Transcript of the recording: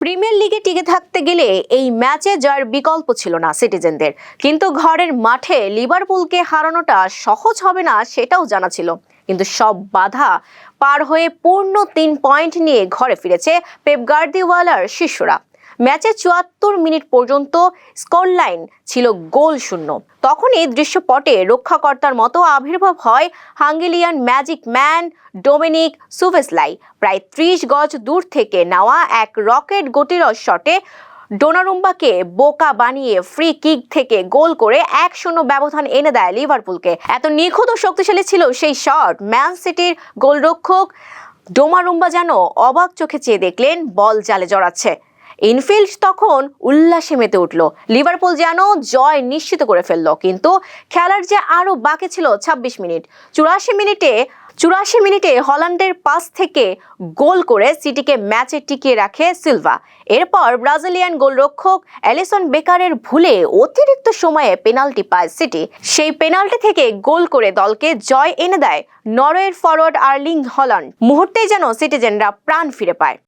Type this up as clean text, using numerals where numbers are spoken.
Premier লিগে টিকে থাকতে গেলে এই ম্যাচে জয়ের বিকল্প ছিল না সিটিজেনদের, কিন্তু ঘরের মাঠে লিভারপুলকে হারানোটা সহজ হবে না সেটাও জানা ছিল। কিন্তু সব বাধা পার হয়ে পূর্ণ 3 পয়েন্ট নিয়ে ঘরে ফিরেছে পেপ গার্দিওয়ালার শিষ্যরা। ম্যাচে ৭৪ মিনিট পর্যন্ত স্কোরলাইন ছিল গোল শূন্য। তখনই দৃশ্যপটে রক্ষাকর্তার মতো আবির্ভাব হয় Hungarian magic man Dominic Szoboszlai. প্রায় ৩০ গজ দূর থেকে নেওয়া এক রকেট গতিরস শটে ডোনারুম্বাকে বোকা বানিয়ে ফ্রি কিক থেকে গোল করে ১-০ ব্যবধান এনে দেয় লিভারপুলকে। এত নিখুঁত ও শক্তিশালী ছিল সেই শট, ম্যান সিটির গোলরক্ষক ডোনারুম্বা যেন অবাক চোখে চেয়ে দেখলেন বল জালে জড়াচ্ছে। ইনফিল্ড তখন উল্লাসে মেতে উঠল, লিভারপুল যেন জয় নিশ্চিত করে ফেলল। কিন্তু খেলার যে আরো বাকি ছিল ২৬ মিনিট। ৮৪ মিনিটে হল্যান্ডের পাস থেকে গোল করে সিটিকে ম্যাচে টিকিয়ে রাখে সিলভা। এরপর ব্রাজিলিয়ান গোলরক্ষক অ্যালিসন বেকারের ভুলে অতিরিক্ত সময়ে পেনাল্টি পায় সিটি। সেই পেনাল্টি থেকে গোল করে দলকে জয় এনে দেয় নরওয়ের ফরওয়ার্ড আর্লিং হল্যান্ড। মুহূর্তেই যেন সিটিজেনরা প্রাণ ফিরে পায়।